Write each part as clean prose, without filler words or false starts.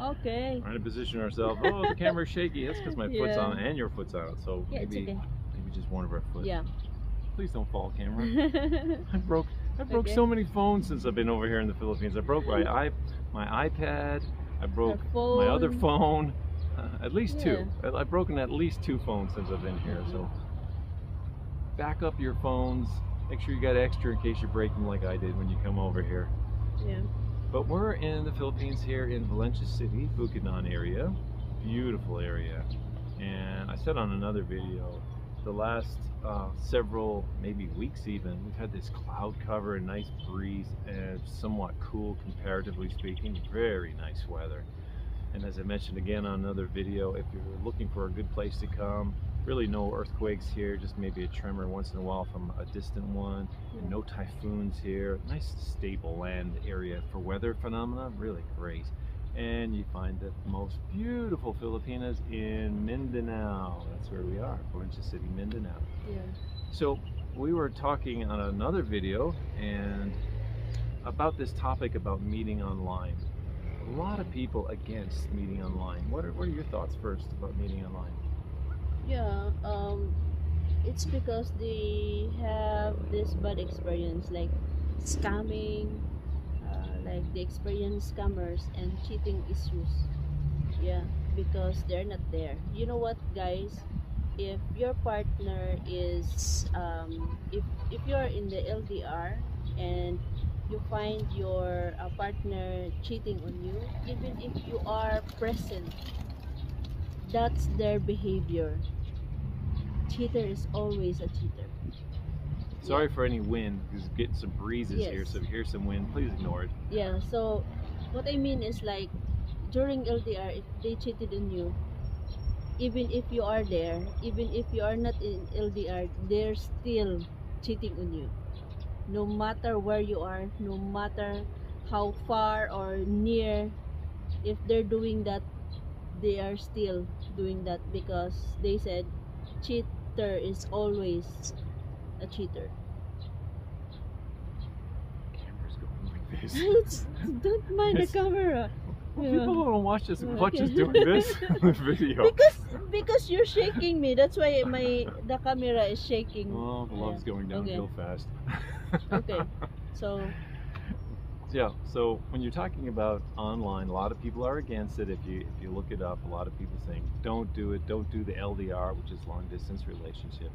Okay. Trying to position ourselves. Oh, the camera's shaky. That's because my foot's Yeah. on and your foot's on it. So Yeah, it's maybe okay. just one of our foot. Yeah. Please don't fall, camera. I broke Okay. so many phones since I've been over here in the Philippines. I broke my iPad. I broke my other phone. At least two. I've broken at least 2 phones since I've been here. So back up your phones. Make sure you got extra in case you break them like I did when you come over here. Yeah. But we're in the Philippines here in Valencia City, Bukidnon area. Beautiful area. And I said on another video, the last several, maybe weeks even, we've had this cloud cover, a nice breeze, and somewhat cool comparatively speaking. Very nice weather. And as I mentioned again on another video, if you're looking for a good place to come, really no earthquakes here, just maybe a tremor once in a while from a distant one, and no typhoons here. Nice stable land area for weather phenomena, really great. And you find the most beautiful Filipinas in Mindanao. That's where we are, Valencia City, Mindanao. Yeah. So we were talking on another video and about this topic about meeting online. A lot of people against meeting online. What are your thoughts first about meeting online? Yeah, it's because they have this bad experience, like scamming, like they experience scammers and cheating issues. Yeah, because they're not there. You know what, guys? If your partner is, if you're in the LDR and you find your partner cheating on you, even if you are present, that's their behavior. Cheater is always a cheater. Sorry for any wind, because getting some breezes Yes. here, so if you hear some wind, please ignore it. Yeah, so what I mean is, like, during LDR, if they cheated on you, even if you are there, even if you are not in LDR, they're still cheating on you. No matter where you are, no matter how far or near, if they're doing that, they are still doing that, because they said cheater is always a cheater. Camera's going like this. Don't mind the camera. Well, Yeah. people don't watch us Okay. doing this in the video. Because you're shaking me. That's why the camera is shaking. Oh, the love's going downhill fast. Okay. So yeah, so when you're talking about online, a lot of people are against it. If you look it up, a lot of people saying don't do it, don't do the LDR, which is long distance relationship.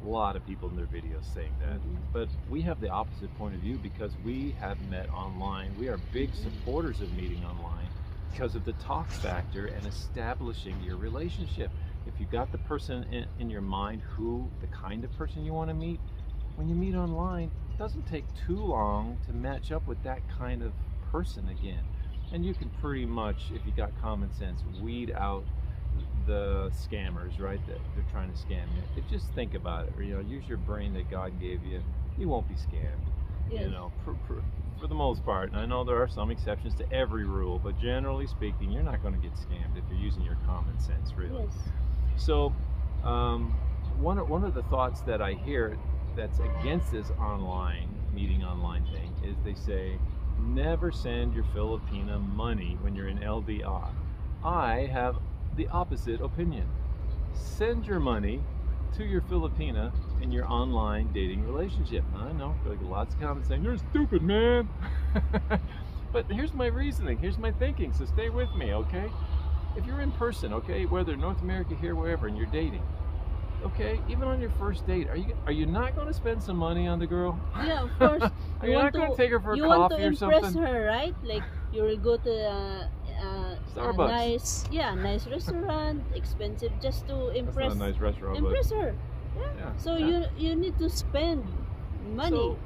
A lot of people in their videos saying that. But we have the opposite point of view because we have met online. We are big supporters of meeting online because of the talk factor and establishing your relationship. If you got the person in your mind, the kind of person you want to meet, when you meet online, it doesn't take too long to match up with that kind of person again. And you can pretty much, if you got common sense, weed out the scammers, right, that they're trying to scam you. If just think about it, or, use your brain that God gave you. You won't be scammed. yes. For the most part. And I know there are some exceptions to every rule, but generally speaking, you're not going to get scammed if you're using your common sense, really. Yes. So one of the thoughts that I hear that's against this meeting online thing is they say, never send your Filipina money when you're in LDR. I have the opposite opinion. Send your money to your Filipina in your online dating relationship. I know, like lots of comments saying, you're stupid, man. But here's my reasoning, here's my thinking, so stay with me, okay? If you're in person, okay, whether North America, here, wherever, and you're dating, okay, even on your first date, are you not going to spend some money on the girl? Yeah, of course. Are you not going to take her for a coffee or coffee something? You want to impress her, right? Like, you will go to Starbucks. a nice restaurant, expensive, just to impress. That's not a nice restaurant, impress her. Yeah. So you need to spend money. So,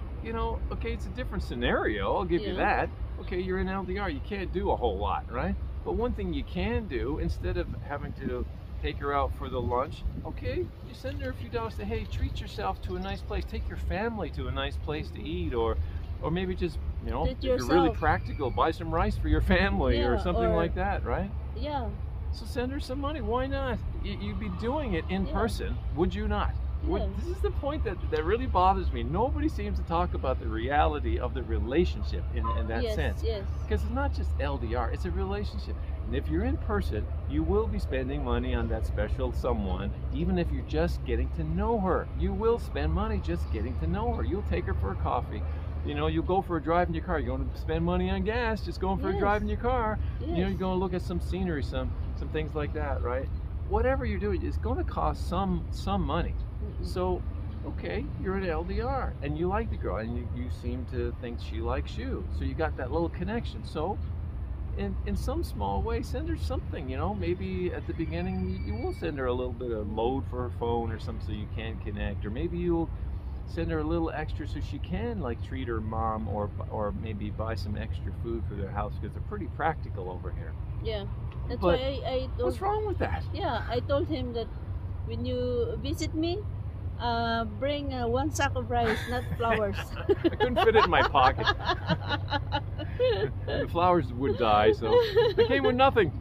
okay, it's a different scenario, I'll give you that. Okay, you're in LDR, you can't do a whole lot, right? But one thing you can do, instead of having to take her out for the lunch, okay, you send her a few dollars, say, hey, treat yourself to a nice place, take your family to a nice place to eat, or maybe just, if you're really practical, buy some rice for your family or something like that, right? Yeah. So send her some money, why not? You'd be doing it in person, would you not? Yeah. This is the point that really bothers me. Nobody seems to talk about the reality of the relationship in that Yes, sense. yes. Because it's not just LDR, it's a relationship. And if you're in person, you will be spending money on that special someone, even if you're just getting to know her. You will spend money just getting to know her. You'll take her for a coffee. You know, you'll go for a drive in your car. You're going to spend money on gas, just going for a Yes. drive in your car. Yes. You know, you're going to look at some scenery, some things like that, right? Whatever you're doing, it's going to cost some money. Mm-mm. So, okay, you're an LDR and you like the girl and you seem to think she likes you. So you got that little connection. So in some small way, send her something, you know, maybe at the beginning you will send her a little bit of load for her phone or something so you can connect, or maybe you'll send her a little extra so she can like treat her mom, or maybe buy some extra food for their house, because they're pretty practical over here. Yeah. That's But why I told. what's wrong with that? Yeah, I told him that when you visit me, bring one sack of rice, not flowers. I couldn't fit it in my pocket. The flowers would die, so I came with nothing.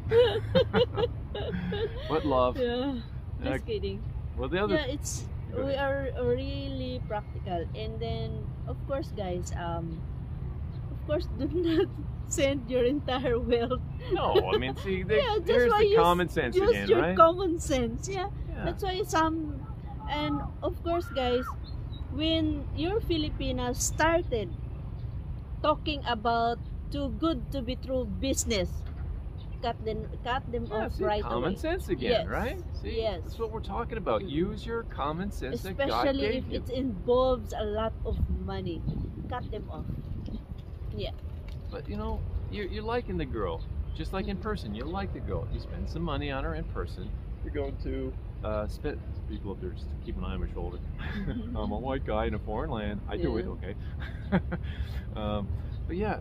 But love. Yeah, just kidding. Well, the other. Yeah, it's Go we ahead. are really practical, and then of course, guys, of course, do not send your entire wealth. No, I mean, see, Yeah, just there's why the use- common sense Use again, your right? common sense. Yeah. Yeah. That's why some, and of course, guys, when your Filipinas started talking about too good to be true business, cut them Yeah, off see, right common away. sense again, Yes. right? See, Yes. that's what we're talking about. Mm. Use your common sense that God Especially gave if you. it involves a lot of money, cut them off. Yeah. But you know, you're liking the girl, just like in person. You like the girl. You spend some money on her in person. You're going to spend. People up there just keep an eye on my shoulder. I'm a white guy in a foreign land. I do it, Yeah. okay. But yeah,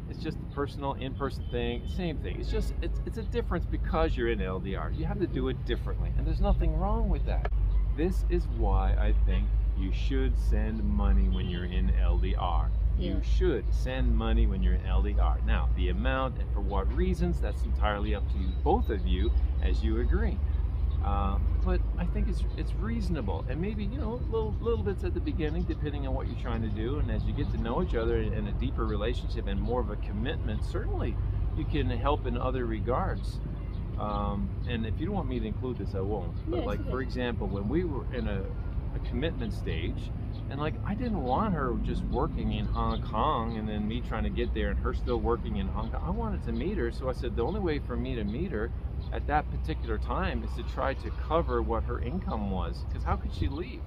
it's just a personal, in-person thing. Same thing. It's a difference because you're in LDR. You have to do it differently, and there's nothing wrong with that. This is why I think you should send money when you're in LDR. Yeah. You should send money when you're in LDR. Now, the amount and for what reasons, that's entirely up to you, both of you, as you agree. But I think it's reasonable, and maybe, you know, little bits at the beginning, depending on what you're trying to do, and as you get to know each other in a deeper relationship and more of a commitment, certainly you can help in other regards. And if you don't want me to include this, I won't. But Yes, like, okay. for example, when we were in a commitment stage, and like, I didn't want her just working in Hong Kong and then me trying to get there and her still working in Hong Kong. I wanted to meet her, so I said the only way for me to meet her at that particular time is to try to cover what her income was, because how could she leave?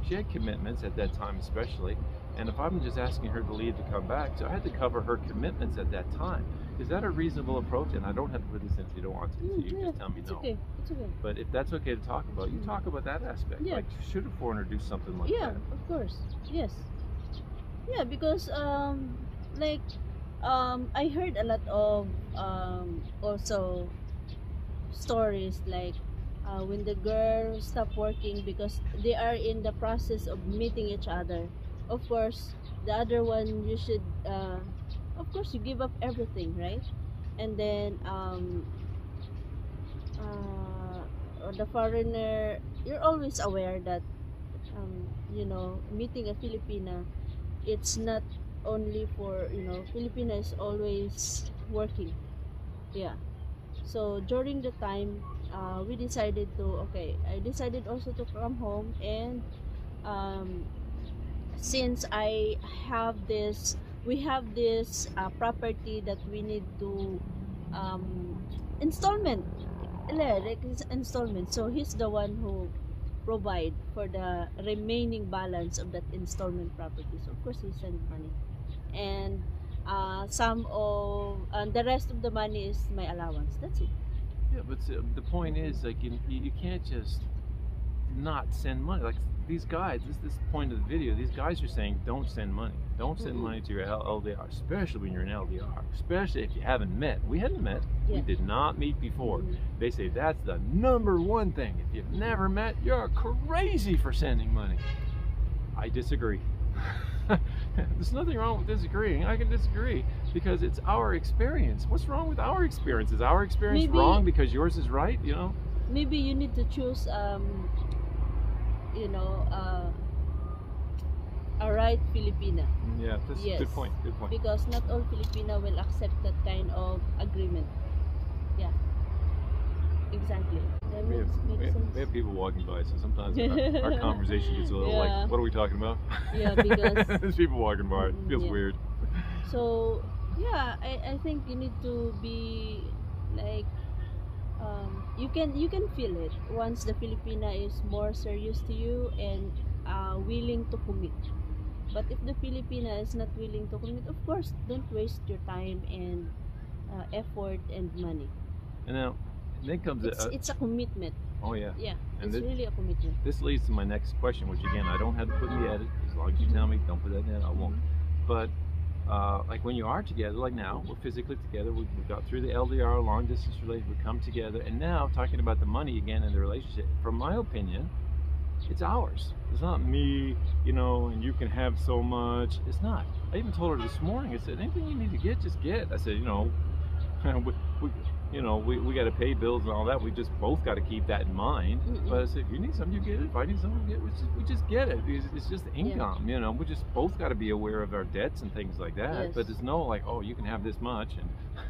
She had commitments at that time, especially, and if I'm just asking her to leave to come back, so I had to cover her commitments at that time. Is that a reasonable approach? And I don't have to put this in if you don't want to, so you Yeah, just tell me it's no. okay. It's okay. But if that's okay to talk about, you talk about that aspect. Yeah. Like, should a foreigner do something like Yeah, that? of course. Yes. Yeah, because I heard a lot of also stories like when the girl stopped working because they are in the process of meeting each other. Of course, the other one, you should of course you give up everything, right? And then the foreigner, you're always aware that you know, meeting a Filipina, it's not only for, you know, Filipina is always working. Yeah. So during the time, we decided to, okay, I decided also to come home, and since we have this property that we need to installment, like installment. So he's the one who provide for the remaining balance of that installment property. So of course he sent money, and the rest of the money is my allowance. That's it. Yeah, but the point is, like, you can't just not send money. Like, these guys, this point of the video, these guys are saying don't send money. Don't send Mhm. money to your LDR, especially when you're in LDR, especially if you haven't met. We hadn't met. Yeah. We did not meet before. Mhm. They say that's the #1 thing. If you've never met, you're crazy for sending money. I disagree. There's nothing wrong with disagreeing. I can disagree because it's our experience. What's wrong with our experience? Is our experience Maybe- wrong because yours is right? You know? Maybe you need to choose you know, a right Filipina. Yeah, that's a Yes, good point. Good point. because not all Filipina will accept that kind of agreement. Yeah, exactly. That We have, makes sense. we have people walking by, so sometimes our conversation gets a little like, Yeah, what are we talking about? yeah, because There's people walking by. It feels yeah. weird. So yeah, I think you need to be like, you can feel it once the Filipina is more serious to you and willing to commit. But if the Filipina is not willing to commit, of course, don't waste your time and effort and money. And now, then comes It's a commitment. oh yeah, Yeah, and it's really a commitment. this leads to my next question, which again I don't have to put in the edit. As long as you tell me, don't put that in, I won't. But like when you are together, like now, we're physically together. We got through the LDR, long distance relationship. We come together, and now talking about the money again in the relationship. From my opinion, it's ours. It's not me, you know, and you can have so much. It's not. I even told her this morning. I said, anything you need to get, just get. I said, you know, we we got to pay bills and all that. We just both got to keep that in mind. But I said, if you need something, you get it. If I need something, you get it. We just get it. It's just income, you know. We just both got to be aware of our debts and things like that. Yes. But there's no like, oh, you can have this much,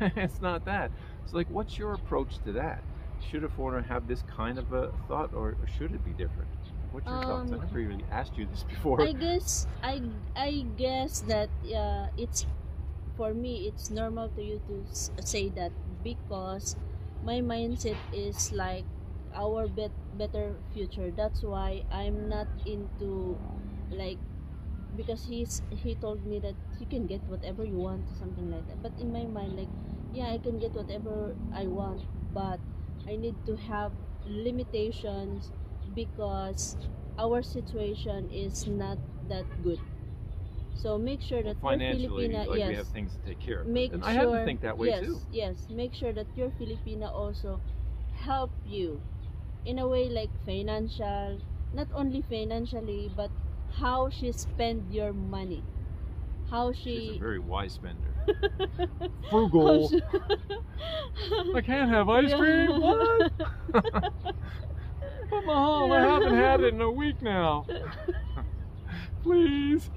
and it's not that. It's like, what's your approach to that? Should a foreigner have this kind of a thought, or should it be different? What's your thoughts? I never really asked you this before. I guess that it's, for me, it's normal to you to say that, because my mindset is like our better future. That's why I'm not into like, because he told me that you can get whatever you want, something like that. But in my mind, like, yeah, I can get whatever I want, but I need to have limitations, because our situation is not that good. So make sure that your Financially, Filipina, like we yes, have things to take care of. make And sure, I have to think that way yes, too. yes, make sure that your Filipina also help you in a way, like financial, not only financially, but how she spend your money, how She's a she very wise spender. how Frugal. she- I can't have ice Yeah. cream. What? But Mahal, I haven't had it in a week now. Please.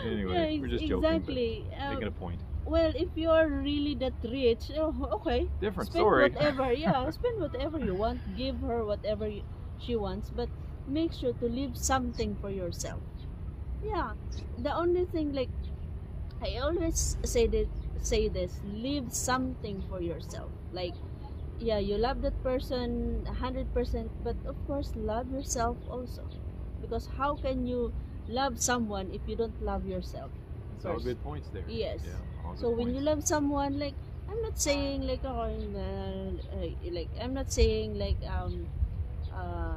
Anyway, Yeah, we're just joking. exactly. But making a point. Well, if you're really that rich, oh, okay, Different spend story. whatever. Yeah, spend whatever you want. Give her whatever she wants, but make sure to leave something for yourself. Yeah, the only thing, like, I always say this, leave something for yourself. Like, yeah, you love that person 100%, but of course, love yourself also, because how can you love someone if you don't love yourself It's all first? good points there. Yes. Yeah, all good So when points. you love someone, like, I'm not saying like, oh, like, I'm not saying uh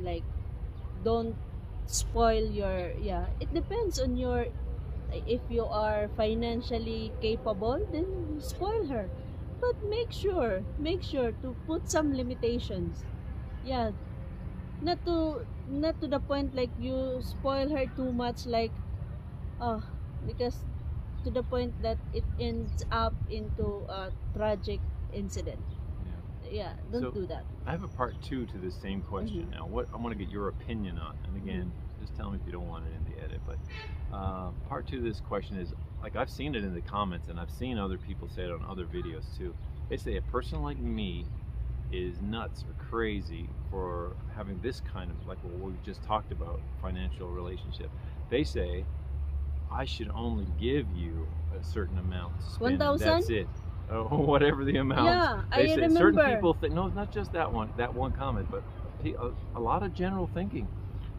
like, don't spoil your, yeah, it depends on your, if you are financially capable, then spoil her, but make sure to put some limitations. Yeah, not to the point like you spoil her too much, like, oh, because to the point that it ends up into a tragic incident. Yeah, don't So, do that. I have a part 2 to this same question now. What I want to get your opinion on, and again, just tell me if you don't want it in the edit. But part 2 of this question is, like, I've seen it in the comments, and I've seen other people say it on other videos too. They say a person like me is nuts or crazy for having this kind of, like what we just talked about, financial relationship. They say I should only give you a certain amount to spend. 1,000? That's it. Whatever the amount. Yeah, They I say, remember. certain people think, no, not just that one comment, but a lot of general thinking.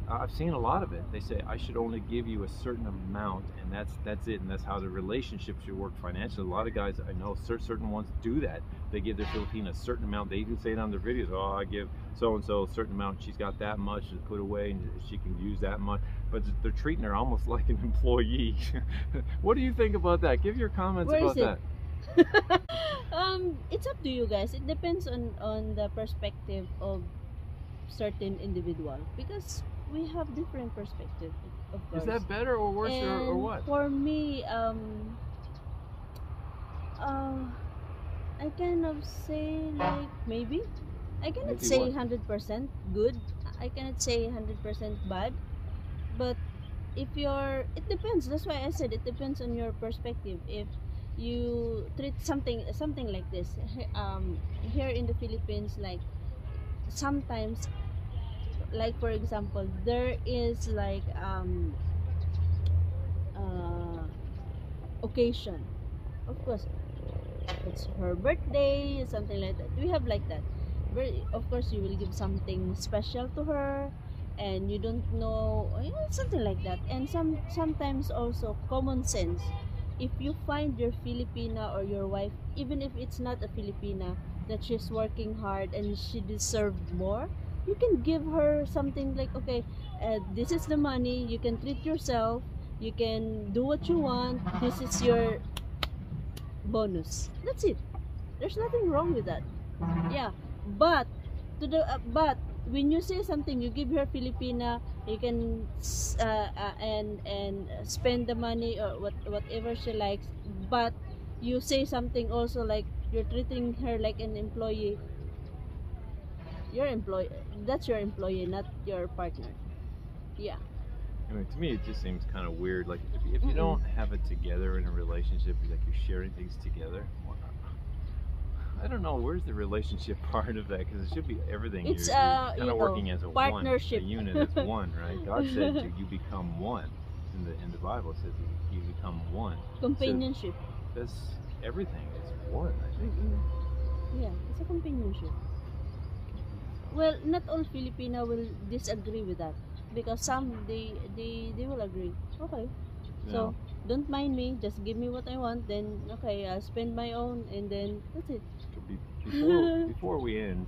I've seen a lot of it. They say I should only give you a certain amount, and that's it, and that's how the relationship should work financially. A lot of guys I know, certain ones do that. They give their Filipina a certain amount. They even say it on their videos. Oh, I give so and so a certain amount. She's got that much to put away, and she can use that much. But they're treating her almost like an employee. What do you think about that? Give your comments Where about is that. It's up to you guys. It depends on the perspective of certain individual, because we have different perspective, of course. Is that better or worse, or And what? for me, I kind of say, like, maybe I cannot Maybe say what? 100% good. I cannot say 100% bad, but if you're, it depends. That's why I said it depends on your perspective. If you treat something like this, here in the Philippines, like sometimes, like for example, there is like uh occasion, of course, it's her birthday, something like that. We have like that. Very, of course, you will give something special to her, and you don't know, something like that. And sometimes also common sense. If you find your Filipina or your wife, even if it's not a Filipina, that she's working hard and she deserved more, you can give her something like, okay, this is the money. You can treat yourself. You can do what you want. This is your bonus. That's it. There's nothing wrong with that. Yeah, but but when you say something, you give her Filipina, you can and spend the money or whatever she likes. But you say something also like you're treating her like an employee. Your employee, that's your employee, not your partner. Yeah. I mean, to me, it just seems kind of weird. Like, if you Mm-mm. don't have it together in a relationship, like you're sharing things together, well, I don't know. Where's the relationship part of that? Because it should be everything. It's You're kind of working as a partnership. one, a unit as one, right? God said you become one. In the Bible, it says you become one. Companionship. So that's everything. It's one. I think. Yeah, it's a companionship. Well, not all Filipina will disagree with that, because some they will agree. Okay, so don't mind me, just give me what I want, then okay, I'll spend my own, and then that's it. Before we end,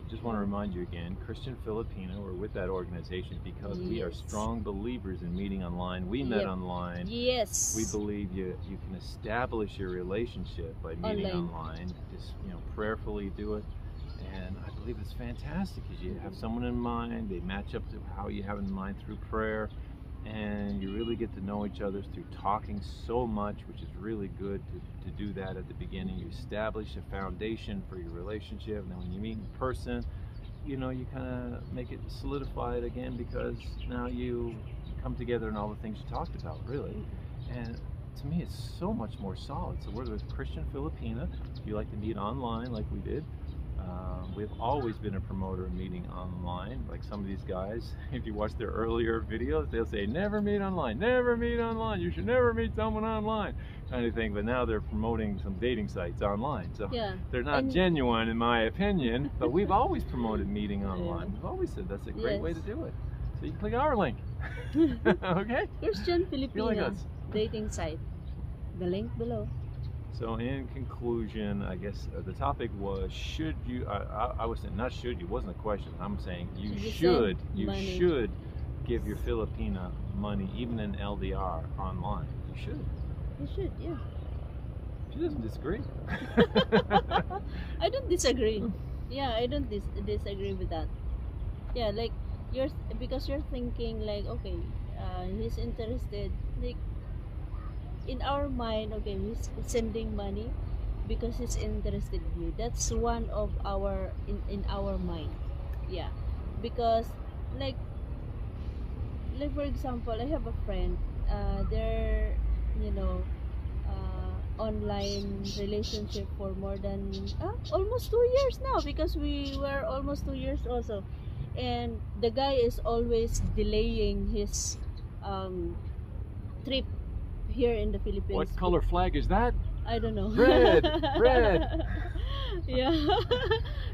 just want to remind you again, Christian Filipina, we're with that organization because we are strong believers in meeting online. We met online. Yes. We believe you can establish your relationship by meeting online. Just prayerfully do it. And I believe it's fantastic because you have someone in mind, they match up to how you have in mind through prayer, and you really get to know each other through talking so much, which is really good to do that at the beginning. You establish a foundation for your relationship, and then when you meet in person, you kind of make it solidified again, because now you come together in all the things you talked about, really. And to me, it's so much more solid. So we're with Christian Filipina. If you like to meet online like we did, we've always been a promoter of meeting online. Like some of these guys, if you watch their earlier videos, they'll say, never meet online, never meet online, you should never meet someone online, kind of thing. But now they're promoting some dating sites online. So they're not genuine, in my opinion, but we've always promoted meeting online. We've always said that's a great way to do it. So you can click our link. Okay? Christian Filipina dating site. The link below. So in conclusion, I guess the topic was, should you, I was saying, not should you, wasn't a question. I'm saying you should give your Filipina money, even in LDR online. You should. You should, yeah. She doesn't disagree. I don't disagree. Yeah, I don't disagree with that. Yeah, like, because you're thinking like, okay, he's interested, like, in our mind, okay, he's sending money because he's interested in you. That's one of our in our mind. Yeah, because like for example, I have a friend. They're online relationship for more than almost 2 years now, because we were almost 2 years also, and the guy is always delaying his trip here in the Philippines. What color flag is that? I don't know. Red. Red. Yeah.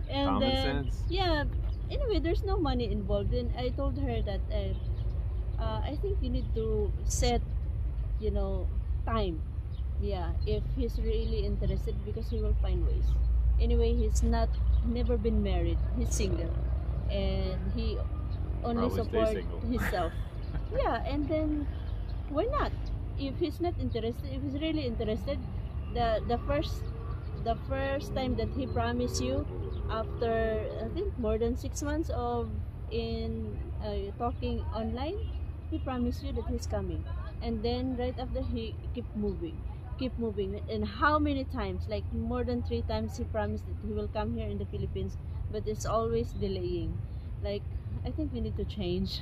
And common sense. Yeah. Anyway, there's no money involved. And I told her that I think you need to set, time. Yeah, if he's really interested, because he will find ways. Anyway, he's never been married. He's single, and he only supports himself. Yeah, and then why not? If he's not interested, if he's really interested, the first time that he promised you, after I think more than 6 months of talking online, he promised you that he's coming, and then right after he keep moving, and how many times? Like more than 3 times he promised that he will come here in the Philippines, but it's always delaying. Like I think we need to change.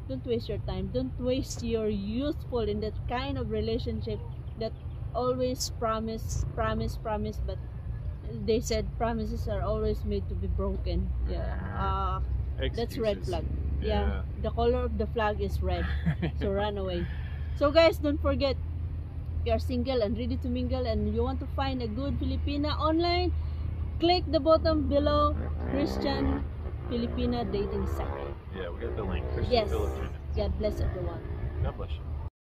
Don't waste your time. Don't waste your youthful in that kind of relationship that always promise, but they said promises are always made to be broken. Yeah. That's red Excuses. flag. Yeah. Yeah. The color of the flag is red. So run away. So guys, don't forget, you're single and ready to mingle and you want to find a good Filipina online, click the bottom below, Christian Filipina dating site. Yeah, we got the link. Christian Yes. Filipina. God bless everyone. God bless you.